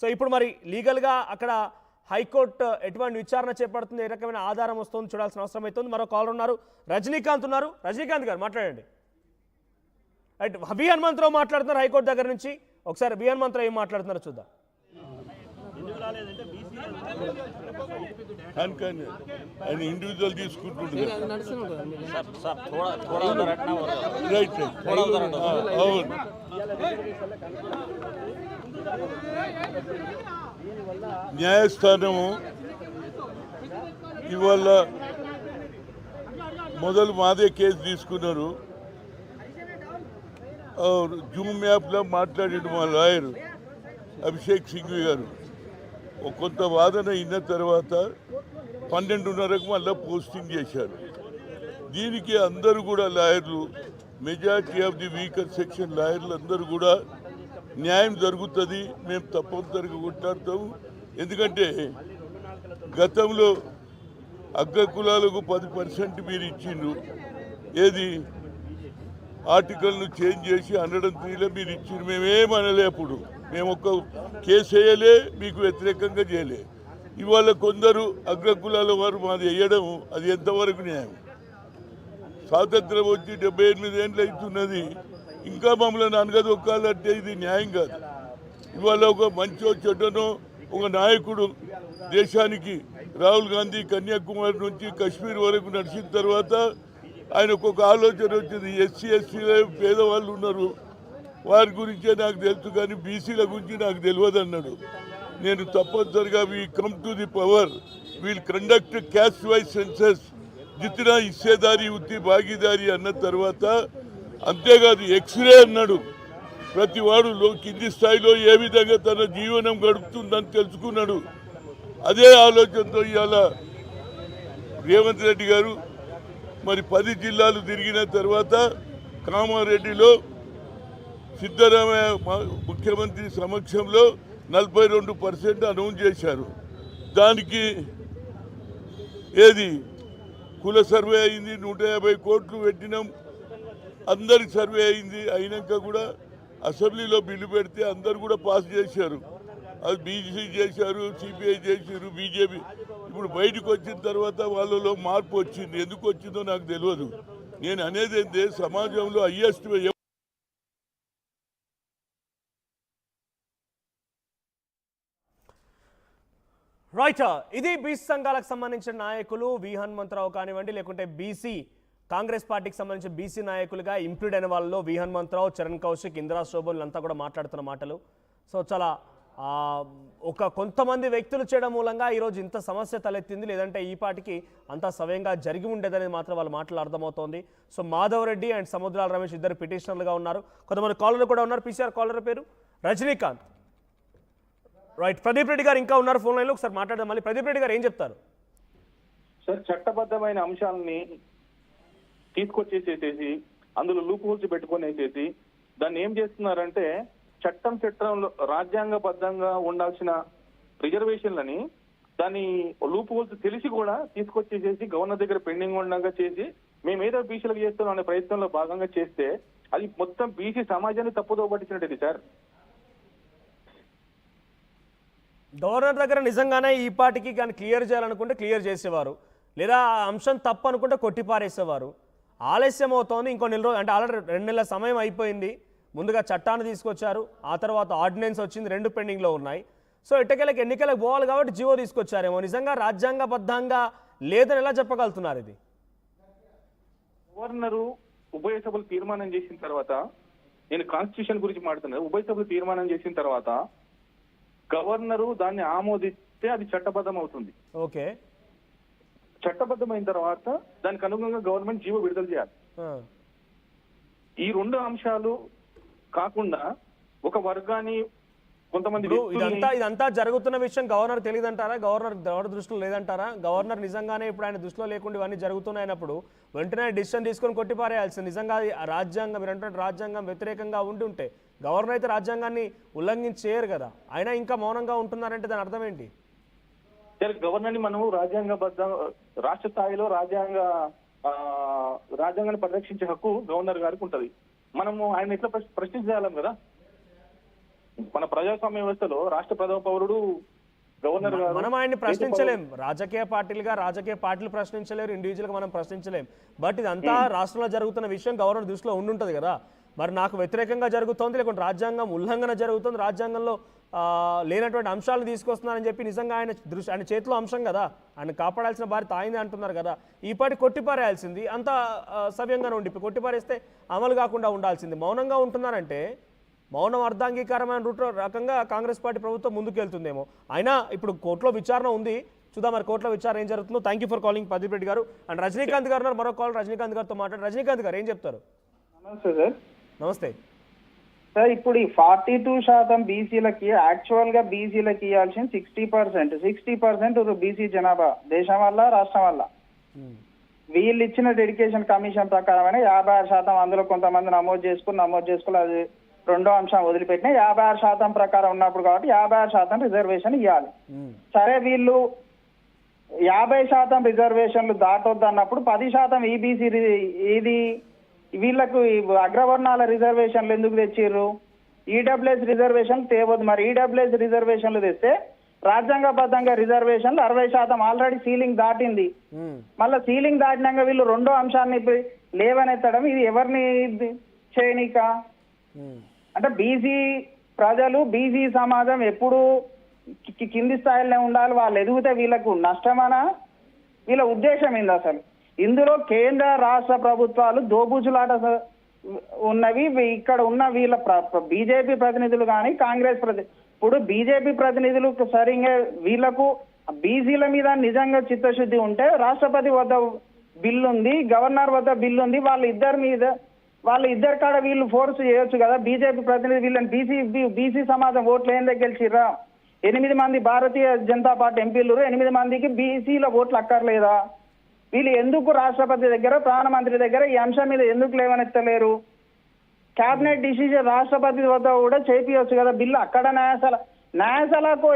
So ఇప్పుడు మరి లీగల్గా అక్కడ హైకోర్టు ఎటువంటి విచారణ చేపడుతుంది, ఏ రకమైన ఆధారం వస్తుంది చూడాల్సిన అవసరం అవుతుంది. మరో కాలర్ ఉన్నారు, రజనీకాంత్ ఉన్నారు. రజనీకాంత్ గారు మాట్లాడండి. రైట్, వి హనుమంతరావు మాట్లాడుతున్నారు హైకోర్టు దగ్గర నుంచి. ఒకసారి వి హనుమంతరావు ఏం మాట్లాడుతున్నారో చూద్దాం. ఆయన ఇండివిజువల్ తీసుకుంటుండే అవును. న్యాయస్థానము ఇవాళ మొదలు మాదే కేసు తీసుకున్నారు. జూమ్ యాప్లో మాట్లాడాడు మా లాయర్ అభిషేక్ సింఘ్వి గారు. కొంత వాదన అయిన తర్వాత 12:30కు మళ్ళీ పోస్టింగ్ చేశారు. దీనికి అందరూ కూడా లాయర్లు, majority of the weaker section లాయర్లు అందరూ కూడా న్యాయం జరుగుతుంది, మేము తప్పనిసరిగా కొట్లాడతాము. ఎందుకంటే గతంలో అగ్రకులాలకు 10% మీరు ఇచ్చిండ్రు, ఏది ఆర్టికల్ను చేంజ్ చేసి 103లో మీరు ఇచ్చిండ్రు. మేమేమనలే, అప్పుడు మేము ఒక్క కేసు వేయలే, మీకు వ్యతిరేకంగా చేయలే. ఇవాళ కొందరు అగ్రకులాల వారు మాది వేయడం అది ఎంతవరకు న్యాయం? స్వాతంత్రం వచ్చి 78 ఏళ్ళు అవుతున్నది, ఇంకా మమ్మల్ని అనగదొక్కాలంటే ఇది న్యాయం కాదు. ఇవాళ ఒక మంచో చెడ్డనో ఒక నాయకుడు దేశానికి రాహుల్ గాంధీ కన్యాకుమారి నుంచి కశ్మీర్ వరకు నడిచిన తర్వాత ఆయనకు ఒక ఆలోచన వచ్చింది, ఎస్సీ ఎస్టీలో పేదవాళ్ళు ఉన్నారు, వారి గురించే నాకు తెలుసు కానీ బీసీల గురించి నాకు తెలియదు అన్నాడు. నేను తప్పనిసరిగా we come to the power, we'll conduct caste wise census, జితనా హిస్సేదారి ఉత్తి భాగీదారి అన్న తర్వాత, అంతేకాదు ఎక్స్రే అన్నాడు. ప్రతి వాడు కింది స్థాయిలో ఏ విధంగా తన జీవనం గడుపుతుందని తెలుసుకున్నాడు. అదే ఆలోచనతో ఇవాళ రేవంత్ రెడ్డి గారు మరి 10 జిల్లాలు తిరిగిన తర్వాత కామారెడ్డిలో సిద్ధరామయ్య ముఖ్యమంత్రి సమక్షంలో 42% అనౌన్స్ చేశారు. దానికి ఏది కుల సర్వే అయింది, 150 కోట్లు పెట్టినాం, అందరి సర్వే అయింది. అయినాక కూడా అసెంబ్లీలో బిల్లు పెడితే అందరు కూడా పాస్ చేశారు. అది బీజేపీ చేశారు, సిపిఐ చేశారు, బీజేపీ. ఇప్పుడు బయటకు వచ్చిన తర్వాత వాళ్ళలో మార్పు వచ్చింది. ఎందుకు వచ్చిందో నాకు తెలియదు. నేను అనేది ఏంటంటే సమాజంలో హైయెస్ట్ రైట్, ఇది బీసీ సంఘాలకు సంబంధించిన నాయకులు వి హనుమంతరావు కానివ్వండి, లేకుంటే బీసీ కాంగ్రెస్ పార్టీకి సంబంధించిన బీసీ నాయకులుగా ఇంప్లీడ్ అయిన వాళ్ళలో వి హనుమంతరావు, చరణ్ కౌశిక్, ఇందిరా శోభన్ అంతా కూడా మాట్లాడుతున్న మాటలు. సో చాలా ఒక కొంతమంది వ్యక్తులు చేయడం మూలంగా ఈరోజు ఇంత సమస్య తలెత్తింది, లేదంటే ఈ పార్టీకి అంతా సవ్యంగా జరిగి ఉండేదనేది మాత్రం వాళ్ళ మాటలు అర్థమవుతోంది. సో మాధవ్ రెడ్డి అండ్ సముద్రాల రమేష్ ఇద్దరు పిటిషనర్లుగా ఉన్నారు. కొంతమంది కాలర్లు కూడా ఉన్నారు. పీసీఆర్ కాలర్ పేరు రజనీకాంత్. రైట్, ప్రదీప్ రెడ్డి గారు ఇంకా ఉన్నారు ఫోన్ లైన్లో, ఒకసారి మాట్లాడదాం. మళ్ళీ ప్రదీప్ రెడ్డి గారు ఏం చెప్తారు? సార్, చట్టబద్ధమైన అంశాలని తీసుకొచ్చేసేసి అందులో లూప్ హోల్స్ పెట్టుకునేసేసి దాన్ని ఏం చేస్తున్నారంటే చట్టంలో రాజ్యాంగబద్ధంగా ఉండాల్సిన రిజర్వేషన్లని దాన్ని లూప్ హోల్స్ తెలిసి కూడా తీసుకొచ్చేసేసి గవర్నర్ దగ్గర పెండింగ్ ఉండగా చేసి మేమేదో బీసీలకు చేస్తున్నాం అనే ప్రయత్నంలో భాగంగా చేస్తే అది మొత్తం బీసీ సమాజాన్ని తప్పుదో పట్టించినట్టు సార్. గవర్నర్ దగ్గర నిజంగానే ఈ పార్టీకి కానీ క్లియర్ చేయాలనుకుంటే క్లియర్ చేసేవారు, లేదా ఆ అంశం తప్పు అనుకుంటే కొట్టిపారేసేవారు. ఆలస్యం అవుతోంది, ఇంకో నెల రోజులు అంటే ఆల్రెడీ 2 నెలల సమయం అయిపోయింది. ముందుగా చట్టాన్ని తీసుకొచ్చారు, ఆ తర్వాత ఆర్డినెన్స్ వచ్చింది, 2 పెండింగ్లో ఉన్నాయి. సో ఎట్టకేలకు ఎన్నికలకు పోవాలి కాబట్టి జీవో తీసుకొచ్చారేమో. నిజంగా రాజ్యాంగబద్ధంగా లేదని ఎలా చెప్పగలుగుతున్నారు? ఇది గవర్నరు ఉభయ సభలు తీర్మానం చేసిన తర్వాత, నేను కాన్స్టిట్యూషన్ గురించి మాట్లాడుతున్నాను, ఉభయ సభలు తీర్మానం చేసిన తర్వాత గవర్నరు దాన్ని ఆమోదిస్తే అది చట్టబద్ధం అవుతుంది. ఓకే, చట్టబద్ధమైన తర్వాత దానికి అనుగుణంగా గవర్నమెంట్ జీవో విడుదల చేయాలి. ఈ 2 అంశాలు కాకుండా ఒక వర్గాన్ని కొంతమంది ఇదంతా జరుగుతున్న విషయం గవర్నర్ తెలియదంటారా? గవర్నర్ దృష్టిలో లేదంటారా? గవర్నర్ నిజంగానే ఇప్పుడు ఆయన దృష్టిలో లేకుండా ఇవన్నీ జరుగుతున్నాయినప్పుడు వెంటనే డిసిషన్ తీసుకొని కొట్టిపారేయాల్సింది. నిజంగా రాజ్యాంగం, మీరు అంటే రాజ్యాంగం వ్యతిరేకంగా ఉంటే గవర్నర్ అయితే రాజ్యాంగాన్ని ఉల్లంఘించేయరు కదా, అయినా ఇంకా మౌనంగా ఉంటున్నారంటే దాని అర్థం ఏంటి? గవర్నర్ని మనము రాజ్యాంగబద్ధ రాష్ట్ర స్థాయిలో రాజ్యాంగాన్ని పరిరక్షించే హక్కు గవర్నర్ గారికి ఉంటది. మనము ఆయన ఎట్లా ప్రశ్నించాలం కదా. మన ప్రజాస్వామ్య వ్యవస్థలో రాష్ట్ర ప్రథమ పౌరుడు గవర్నర్ గారు. మనం ఆయన్ని ప్రశ్నించలేం, రాజకీయ పార్టీలు ప్రశ్నించలేరు, ఇండివిజువల్గా మనం ప్రశ్నించలేం. బట్ ఇదంతా రాష్ట్రంలో జరుగుతున్న విషయం గవర్నర్ దృష్టిలో ఉండుంటది కదా. మరి నాకు వ్యతిరేకంగా జరుగుతోంది, లేకుంటే రాజ్యాంగం ఉల్లంఘన జరుగుతుంది, రాజ్యాంగంలో లేనటువంటి అంశాలను తీసుకొస్తున్నారని చెప్పి నిజంగా ఆయన చేతిలో అంశం కదా, ఆయన కాపాడాల్సిన బాధ్యత ఆయనే అంటున్నారు కదా. ఈ పాటి కొట్టిపారేయాల్సింది, అంతా సవ్యంగానే ఉండి కొట్టిపారేస్తే అమలు కాకుండా ఉండాల్సింది. మౌనంగా ఉంటున్నారంటే మౌనం అర్ధాంగీకారమైన రకంగా కాంగ్రెస్ పార్టీ ప్రభుత్వం ముందుకెళ్తుందేమో. అయినా ఇప్పుడు కోర్టులో విచారణ ఉంది, చూద్దాం మరి కోర్టులో విచారణ ఏం జరుగుతుందో. Thank you for calling Pradeep Reddy గారు. అండ్ రజనీకాంత్ గారు ఉన్నారు, మరో కాల్ రజనీకాంత్ గారితో మాట్లాడు. రజనీకాంత్ గారు ఏం చెప్తారు? నమస్తే సార్. నమస్తే సార్, ఇప్పుడు ఈ 42% బీసీలకి యాక్చువల్ గా బీసీలకి ఇవ్వాల్సింది 60% బీసీ జనాభా దేశం వల్ల రాష్ట్రం వల్ల. వీళ్ళు ఇచ్చిన డెడికేషన్ కమిషన్ ప్రకారమైన 56% అందులో కొంతమంది నమోదు చేసుకుని అది రెండో అంశం వదిలిపెట్టిన 56% ప్రకారం ఉన్నప్పుడు కాబట్టి 56% రిజర్వేషన్ ఇవ్వాలి. సరే, వీళ్ళు 50% రిజర్వేషన్లు దాటొద్దు అన్నప్పుడు 10% ఈబీసీ ఇది వీళ్లకు అగ్రవర్ణాల రిజర్వేషన్లు ఎందుకు తెచ్చిర్రు? ఈడబ్ల్యూఎస్ రిజర్వేషన్లు తేవద్దు. మరి ఈడబ్ల్యూఎస్ రిజర్వేషన్లు తెస్తే రాజ్యాంగబద్ధంగా రిజర్వేషన్లు 60% ఆల్రెడీ సీలింగ్ దాటింది. మళ్ళీ సీలింగ్ దాటినాక వీళ్ళు రెండో అంశాన్ని లేవనెత్తడం ఇది ఎవరిని చేయనీక? అంటే బీసీ ప్రజలు, బీసీ సమాజం ఎప్పుడు కింది స్థాయిలోనే ఉండాలి, వాళ్ళు ఎదిగితే వీళ్ళకు నష్టమనా? వీళ్ళ ఉద్దేశం ఏంది అసలు? ఇందులో కేంద్ర రాష్ట్ర ప్రభుత్వాలు దోబూచులాట ఉన్నవి. ఇక్కడ ఉన్న వీళ్ళ బీజేపీ ప్రతినిధులు కానీ కాంగ్రెస్ ఇప్పుడు బీజేపీ ప్రతినిధులు సరిగ్గా వీళ్లకు బీసీల మీద నిజంగా చిత్తశుద్ధి ఉంటే రాష్ట్రపతి వద్ద బిల్లు ఉంది, గవర్నర్ వద్ద బిల్లు ఉంది, వాళ్ళ ఇద్దరు కాడ వీళ్ళు ఫోర్స్ చేయొచ్చు కదా. బీజేపీ ప్రతినిధి వీళ్ళని బీసీ సమాజం ఓట్లు ఏం గెలిచిర్రా? 8 మంది భారతీయ జనతా పార్టీ ఎంపీలు, 8 మందికి బీసీల ఓట్లు అక్కర్లేదా? వీళ్ళు ఎందుకు రాష్ట్రపతి దగ్గర, ప్రధానమంత్రి దగ్గర ఈ అంశం మీద ఎందుకు లేవనెత్తలేరు? కేబినెట్ డిసిజన్ రాష్ట్రపతి వద్ద కూడా చేపియొచ్చు కదా బిల్లు. అక్కడ న్యాయశాలకు